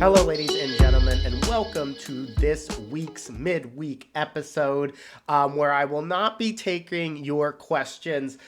Hello, ladies and gentlemen, and welcome to this week's midweek episode where I will not be taking your questions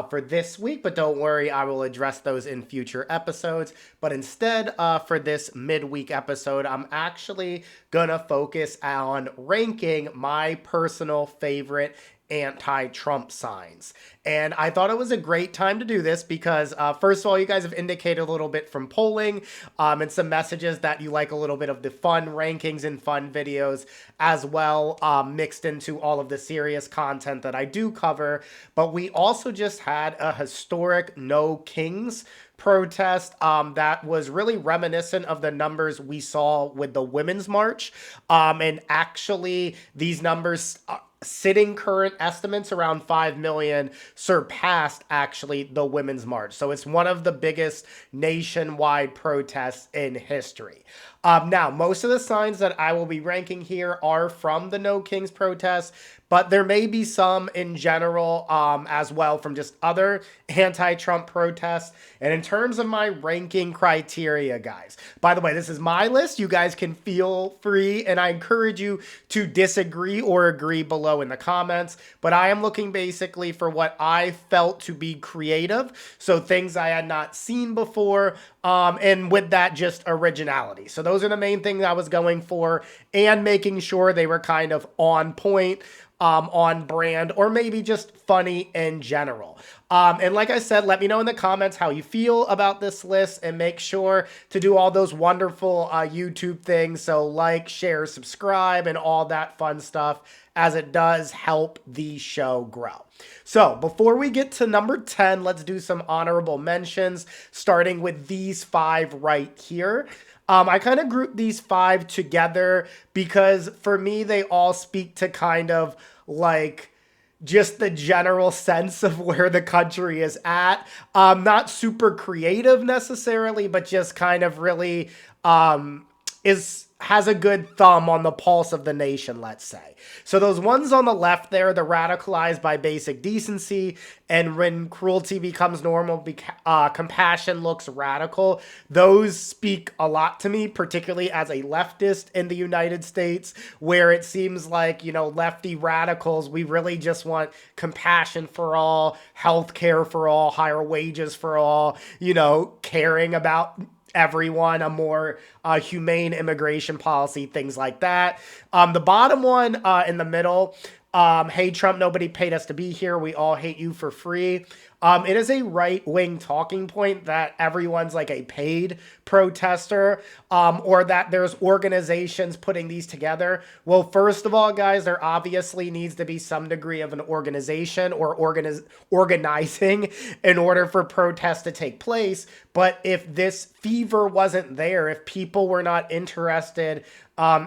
for this week, but don't worry, I will address those in future episodes. But instead, for this midweek episode, I'm actually gonna focus on ranking my personal favorite anti-Trump signs. And I thought it was a great time to do this because, first of all, you guys have indicated a little bit from polling and some messages that you like a little bit of the fun rankings and fun videos as well, mixed into all of the serious content that I do cover. But we also just had a historic No Kings protest that was really reminiscent of the numbers we saw with the Women's March. And actually, these numbers sitting current estimates around 5 million surpassed actually the Women's March. So it's one of the biggest nationwide protests in history. Now, most of the signs that I will be ranking here are from the No Kings protest, but there may be some in general as well from just other anti-Trump protests. And in terms of my ranking criteria, guys, by the way, this is my list. You guys can feel free, and I encourage you to disagree or agree below in the comments. But I am looking basically for what I felt to be creative, so things I had not seen before, and with that, just originality. So those are the main things I was going for, and making sure they were kind of on point, on brand, or maybe just funny in general. And like I said, let me know in the comments how you feel about this list, and make sure to do all those wonderful YouTube things. So like, share, subscribe, and all that fun stuff, as it does help the show grow. So before we get to number 10, let's do some honorable mentions, starting with these 5 right here. I kind of grouped these 5 together because for me, they all speak to kind of like just the general sense of where the country is at. Not super creative necessarily, but just kind of really has a good thumb on the pulse of the nation, let's say. So those ones on the left there, the radicalized by basic decency, and when cruelty becomes normal, compassion looks radical. Those speak a lot to me, particularly as a leftist in the United States, where it seems like, you know, lefty radicals, we really just want compassion for all, health care for all, higher wages for all, you know, caring about everyone, a more humane immigration policy, things like that. The bottom one in the middle, hey Trump, nobody paid us to be here. We all hate you for free. It is a right-wing talking point that everyone's like a paid protester, or that there's organizations putting these together. Well, first of all, guys, there obviously needs to be some degree of an organization or organizing in order for protests to take place. But if this fever wasn't there, if people were not interested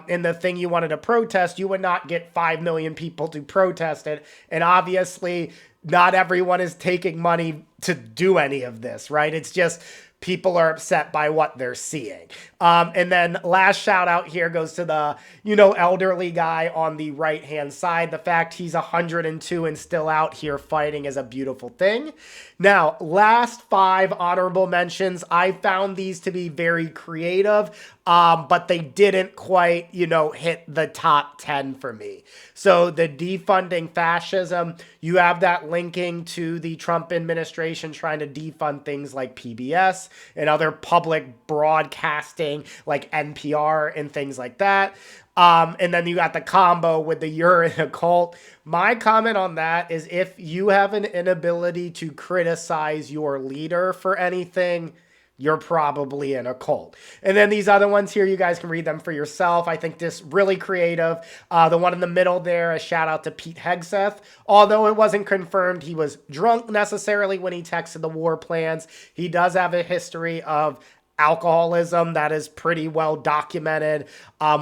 in the thing you wanted to protest, you would not get 5 million people to protest it. And obviously, not everyone is taking money to do any of this, right? It's just people are upset by what they're seeing. And then last shout out here goes to the, you know, elderly guy on the right-hand side. The fact he's 102 and still out here fighting is a beautiful thing. Now, last 5 honorable mentions. I found these to be very creative, but they didn't quite, you know, hit the top 10 for me. So the defunding fascism, you have that linking to the Trump administration trying to defund things like PBS and other public broadcasting like NPR and things like that. And then you got the combo with the you're in a cult. My comment on that is, if you have an inability to criticize your leader for anything, you're probably in a cult. And then these other ones here, you guys can read them for yourself. I think this really creative. The one in the middle there, a shout out to Pete Hegseth. Although it wasn't confirmed he was drunk necessarily when he texted the war plans, he does have a history of alcoholism that is pretty well documented,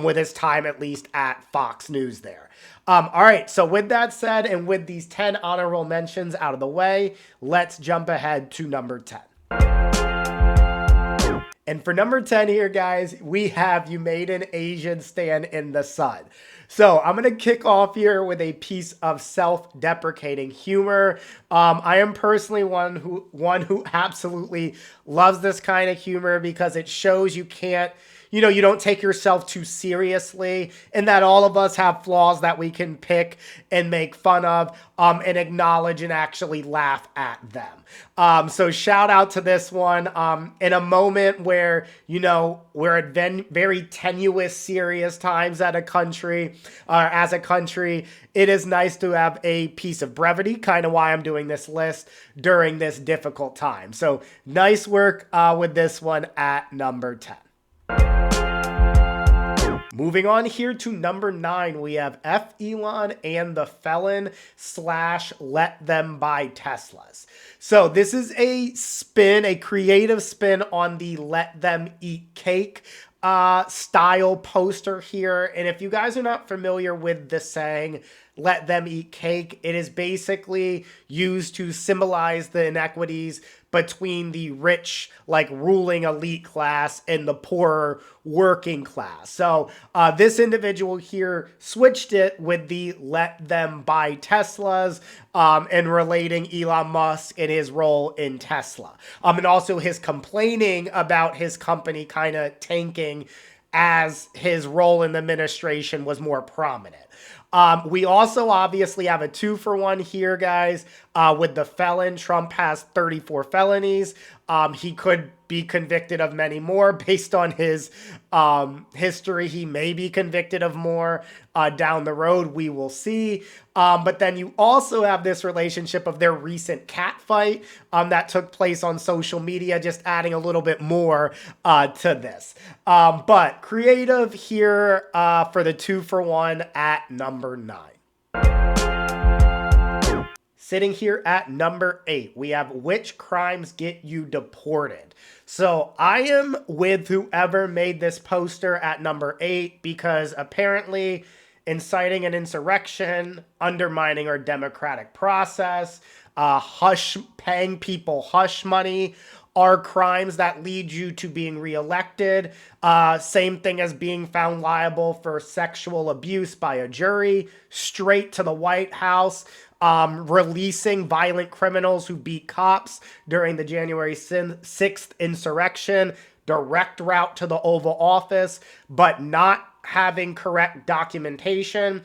with his time at least at Fox News there. All right, so with that said, and with these 10 honorable mentions out of the way, let's jump ahead to number 10. And for number 10 here, guys, we have "You Made an Asian Stand in the Sun." So I'm going to kick off here with a piece of self-deprecating humor. I am personally one who absolutely loves this kind of humor because it shows you can't, you don't take yourself too seriously, and that all of us have flaws that we can pick and make fun of, and acknowledge and actually laugh at them. So shout out to this one. In a moment where, we're at very tenuous, serious times as a country, it is nice to have a piece of brevity, kind of why I'm doing this list during this difficult time. So nice work with this one at number 10. Moving on here to number 9, we have F. Elon and the felon / let them buy Teslas. So this is a creative spin on the let them eat cake style poster here. And if you guys are not familiar with the saying, let them eat cake, it is basically used to symbolize the inequities between the rich, ruling elite class and the poorer working class. So this individual here switched it with the let them buy Teslas, and relating Elon Musk and his role in Tesla. And also his complaining about his company kind of tanking as his role in the administration was more prominent. We also obviously have a 2-for-1 here, guys, with the felon. Trump has 34 felonies. He could be convicted of many more based on his history. He may be convicted of more down the road. We will see. But then you also have this relationship of their recent cat fight that took place on social media, just adding a little bit more to this. But creative here for the 2-for-1 at number 9. Sitting here at number 8, we have which crimes get you deported. So I am with whoever made this poster at number 8 because apparently inciting an insurrection, undermining our democratic process, paying people hush money are crimes that lead you to being reelected. Same thing as being found liable for sexual abuse by a jury, straight to the White House. Releasing violent criminals who beat cops during the January 6th insurrection, direct route to the Oval Office, but not having correct documentation,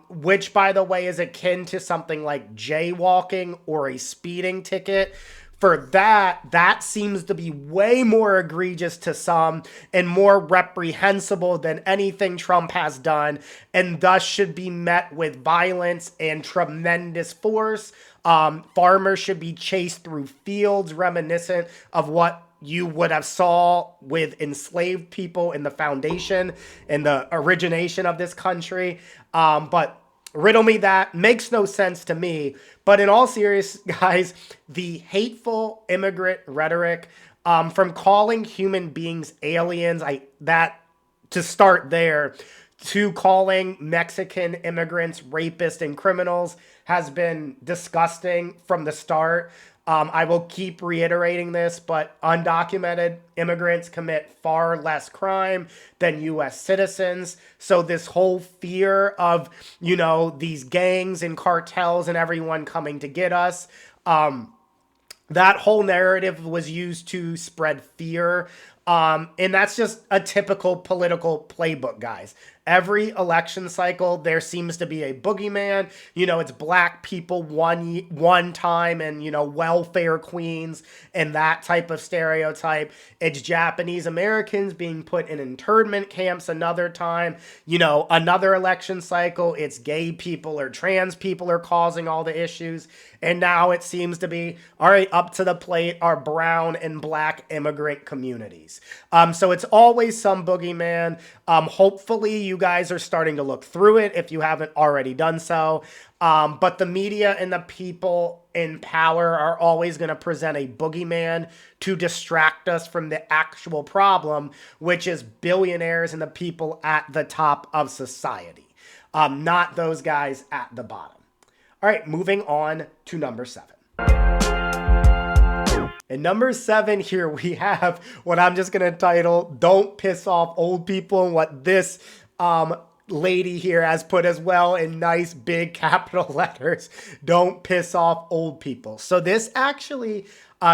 which, by the way, is akin to something like jaywalking or a speeding ticket. For that seems to be way more egregious to some and more reprehensible than anything Trump has done, and thus should be met with violence and tremendous force. Farmers should be chased through fields reminiscent of what you would have saw with enslaved people in the foundation and the origination of this country. But riddle me that. Makes no sense to me. But in all seriousness, guys, the hateful immigrant rhetoric, from calling human beings aliens, to start there, to calling Mexican immigrants rapists and criminals has been disgusting from the start. I will keep reiterating this, but undocumented immigrants commit far less crime than U.S. citizens. So this whole fear of, these gangs and cartels and everyone coming to get us, that whole narrative was used to spread fear. And that's just a typical political playbook, guys. Every election cycle, there seems to be a boogeyman. It's black people one time and, welfare queens and that type of stereotype. It's Japanese Americans being put in internment camps another time. Another election cycle, it's gay people or trans people are causing all the issues. And now it seems to be, all right, up to the plate are brown and black immigrant communities. So it's always some boogeyman. Hopefully you guys are starting to look through it if you haven't already done so. But the media and the people in power are always going to present a boogeyman to distract us from the actual problem, which is billionaires and the people at the top of society, not those guys at the bottom. All right, moving on to number 7. And number 7 here, we have what I'm just going to title, Don't Piss Off Old People. And what this lady here has put as well in nice big capital letters, don't piss off old people. So this actually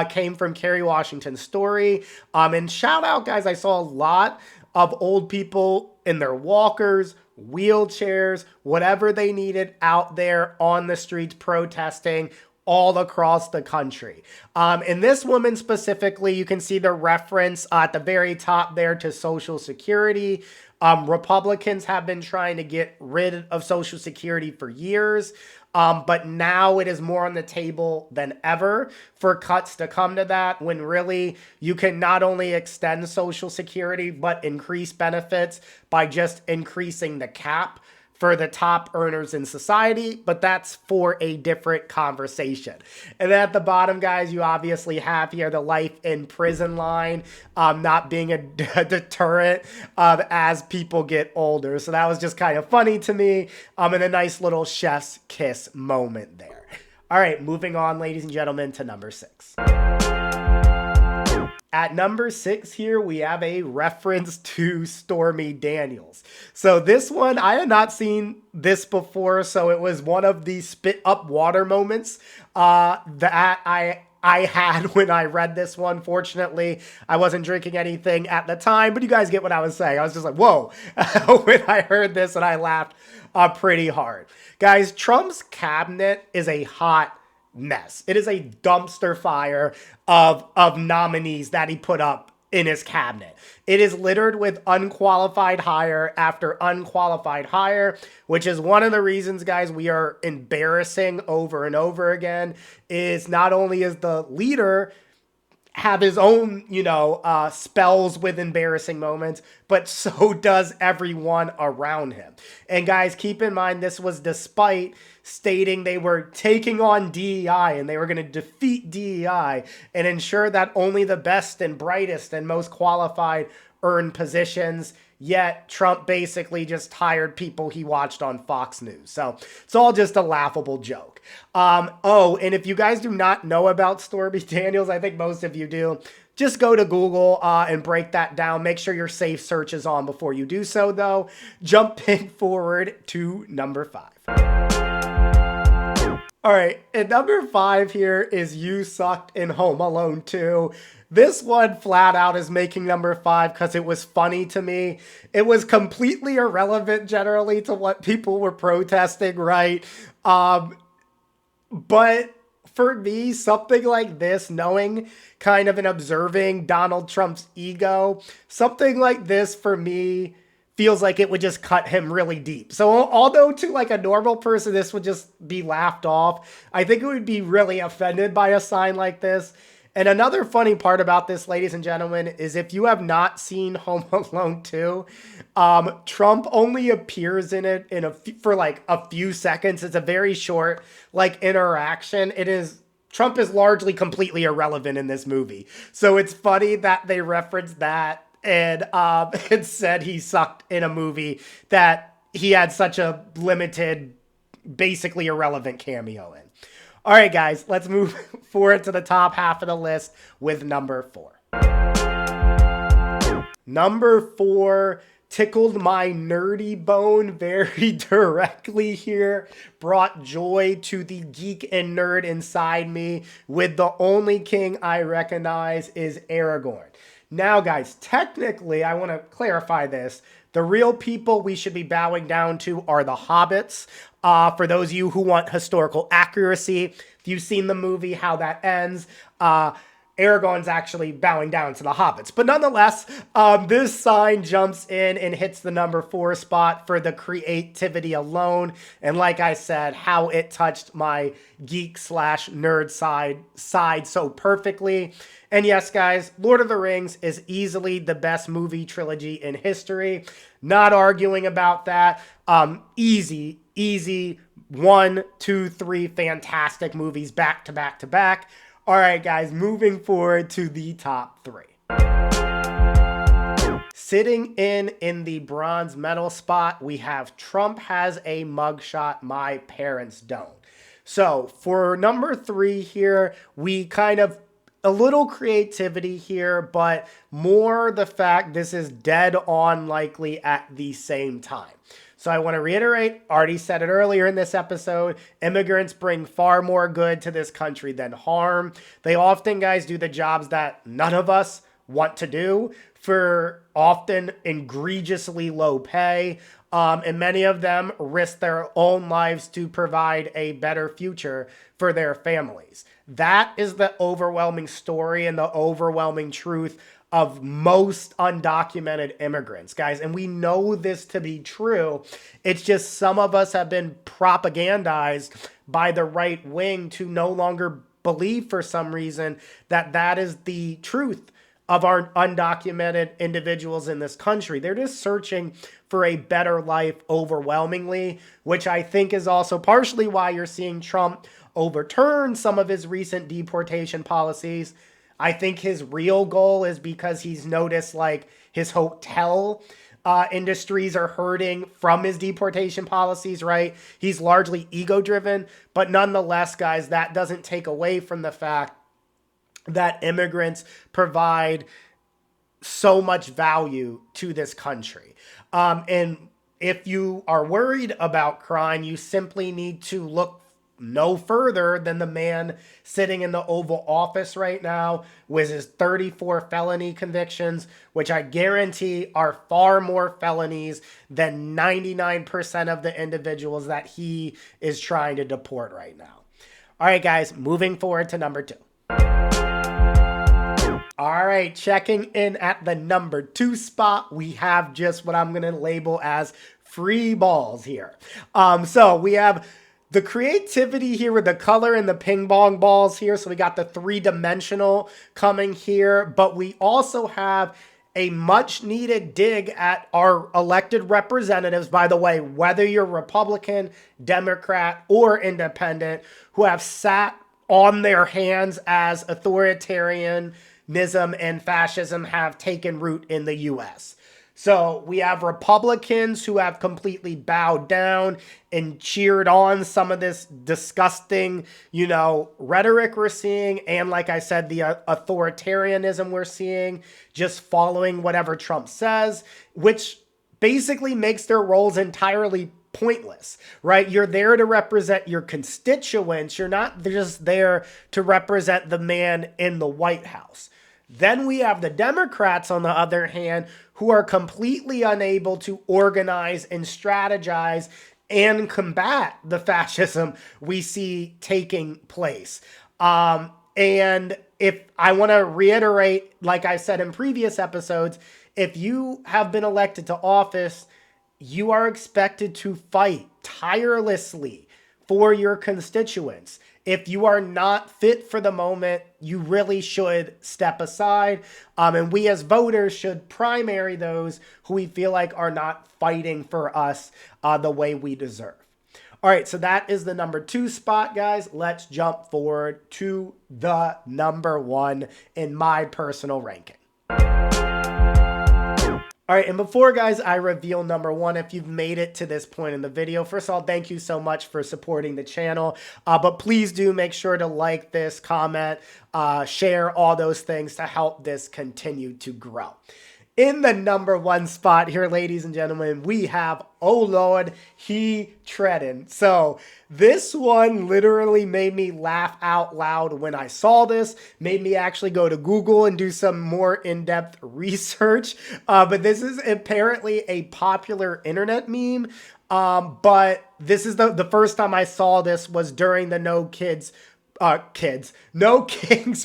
came from Kerry Washington's story. And shout out, guys, I saw a lot of old people in their walkers, wheelchairs, whatever they needed out there on the streets protesting all across the country. And this woman specifically, you can see the reference at the very top there to Social Security. Republicans have been trying to get rid of Social Security for years, but now it is more on the table than ever for cuts to come to that, when really you can not only extend Social Security, but increase benefits by just increasing the cap for the top earners in society, but that's for a different conversation. And then at the bottom, guys, you obviously have here the life in prison line, not being a deterrent as people get older. So that was just kind of funny to me, and a nice little chef's kiss moment there. All right, moving on, ladies and gentlemen, to number 6. At number 6 here, we have a reference to Stormy Daniels. So this one, I had not seen this before, so it was one of the spit up water moments that I had when I read this one. Fortunately, I wasn't drinking anything at the time, but you guys get what I was saying. I was just like, whoa, when I heard this, and I laughed pretty hard. Guys, Trump's cabinet is a hot mess. It is a dumpster fire of nominees that he put up in his cabinet. It is littered with unqualified hire after unqualified hire, which is one of the reasons, guys, we are embarrassing over and over again. Is not only is the leader have his own, spells with embarrassing moments, but so does everyone around him. And guys, keep in mind, this was despite stating they were taking on DEI and they were going to defeat DEI and ensure that only the best and brightest and most qualified earn positions. Yet Trump basically just hired people he watched on Fox News. So it's all just a laughable joke. And if you guys do not know about Stormy Daniels, I think most of you do, just go to Google and break that down. Make sure your safe search is on before you do so, though. Jumping forward to number 5. All right, and number 5 here is You Sucked in Home Alone 2. This one flat out is making number 5 because it was funny to me. It was completely irrelevant generally to what people were protesting, right? But for me, something like this, knowing kind of and observing Donald Trump's ego, something like this for me feels like it would just cut him really deep. So although to like a normal person, this would just be laughed off, I think it would be really offended by a sign like this. And another funny part about this, ladies and gentlemen, is if you have not seen Home Alone 2, Trump only appears in it for like a few seconds. It's a very short like interaction. Trump is largely completely irrelevant in this movie. So it's funny that they referenced that and it said he sucked in a movie that he had such a limited, basically irrelevant cameo in. All right, guys, let's move forward to the top half of the list with number 4. Number 4 tickled my nerdy bone very directly here, brought joy to the geek and nerd inside me with the only king I recognize is Aragorn. Now, guys, technically, I want to clarify this. The real people we should be bowing down to are the hobbits. For those of you who want historical accuracy, if you've seen the movie, how that ends, Aragorn's actually bowing down to the hobbits. But nonetheless, this sign jumps in and hits the number 4 spot for the creativity alone. And like I said, how it touched my geek/nerd side so perfectly. And yes, guys, Lord of the Rings is easily the best movie trilogy in history. Not arguing about that. Easy. 1, 2, 3 fantastic movies back to back to back. All right, guys, moving forward to the top 3. Sitting in the bronze medal spot, we have Trump has a mugshot, my parents don't. So for number 3 here, we kind of a little creativity here, but more the fact this is dead on likely at the same time. So I want to reiterate, already said it earlier in this episode, immigrants bring far more good to this country than harm. They often, guys, do the jobs that none of us want to do for often egregiously low pay. And many of them risk their own lives to provide a better future for their families. That is the overwhelming story and the overwhelming truth of most undocumented immigrants, guys. And we know this to be true. It's just some of us have been propagandized by the right wing to no longer believe for some reason that that is the truth of our undocumented individuals in this country. They're just searching for a better life overwhelmingly, which I think is also partially why you're seeing Trump overturn some of his recent deportation policies. I think his real goal is because he's noticed like his hotel industries are hurting from his deportation policies, right? He's largely ego driven, but nonetheless, guys, that doesn't take away from the fact that immigrants provide so much value to this country. And if you are worried about crime, you simply need to look no further than the man sitting in the Oval Office right now with his 34 felony convictions, which I guarantee are far more felonies than 99% of the individuals that he is trying to deport right now. All right, guys, moving forward to number 2. All right, checking in at the number 2 spot, we have just what I'm going to label as free balls here. So we have the creativity here with the color and the ping pong balls here. So we got the 3-dimensional coming here, but we also have a much needed dig at our elected representatives, by the way, whether you're Republican, Democrat, or Independent, who have sat on their hands as authoritarianism and fascism have taken root in the U.S. So we have Republicans who have completely bowed down and cheered on some of this disgusting, rhetoric we're seeing. And like I said, the authoritarianism we're seeing, just following whatever Trump says, which basically makes their roles entirely pointless, right? You're there to represent your constituents. You're not just there to represent the man in the White House. Then we have the Democrats, on the other hand, who are completely unable to organize and strategize and combat the fascism we see taking place. And if I want to reiterate, like I said in previous episodes, if you have been elected to office, you are expected to fight tirelessly for your constituents. If you are not fit for the moment, you really should step aside. And we as voters should primary those who we feel like are not fighting for us the way we deserve. All right, so that is the number 2 spot, guys. Let's jump forward to the number 1 in my personal ranking. All right, and before, guys, I reveal number 1, if you've made it to this point in the video, first of all, thank you so much for supporting the channel. But please do make sure to like this, comment, share, all those things to help this continue to grow. In the number 1 spot here, ladies and gentlemen, we have, oh Lord, he treading. So this one literally made me laugh out loud when I saw this, made me actually go to Google and do some more in-depth research. But this is apparently a popular internet meme. But this is the first time I saw this was during the No Kings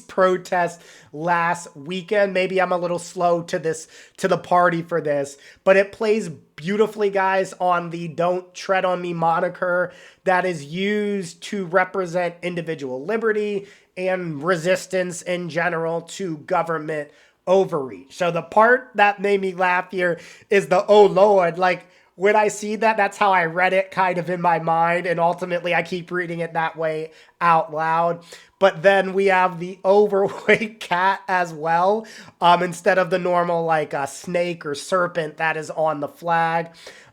protest last weekend. Maybe I'm a little slow to the party for this, but it plays beautifully, guys, on the Don't Tread on Me moniker that is used to represent individual liberty and resistance in general to government overreach. So the part that made me laugh here is the, oh Lord, like, when I see that, that's how I read it kind of in my mind. And ultimately, I keep reading it that way out loud. But then we have the overweight cat as well. Instead of the normal like a snake or serpent that is on the flag.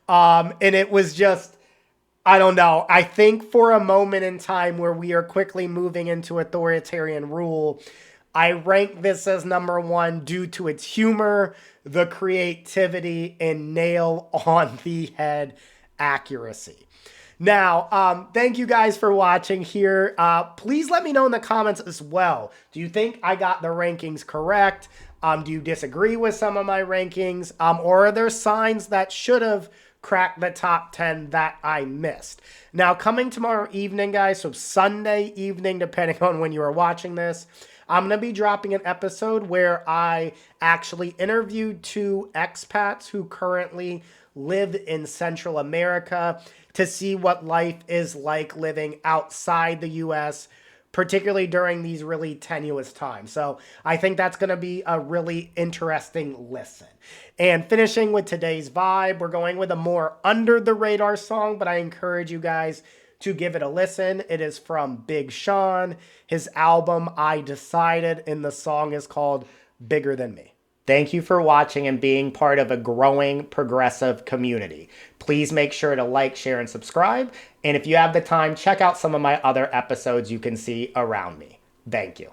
And it was just, I don't know. I think for a moment in time where we are quickly moving into authoritarian rule, I rank this as number 1 due to its humor, the creativity, and nail on the head accuracy. Now, thank you guys for watching here. Please let me know in the comments as well. Do you think I got the rankings correct? Do you disagree with some of my rankings? Or are there signs that should have cracked the top 10 that I missed? Now, coming tomorrow evening, guys, so Sunday evening, depending on when you are watching this, I'm going to be dropping an episode where I actually interviewed 2 expats who currently live in Central America to see what life is like living outside the U.S., particularly during these really tenuous times. So I think that's going to be a really interesting listen. And finishing with today's vibe, we're going with a more under-the-radar song, but I encourage you guys to give it a listen. It is from Big Sean, his album I Decided, and the song is called Bigger Than Me. Thank you for watching and being part of a growing progressive community. Please make sure to like, share, and subscribe. And if you have the time, check out some of my other episodes you can see around me. Thank you.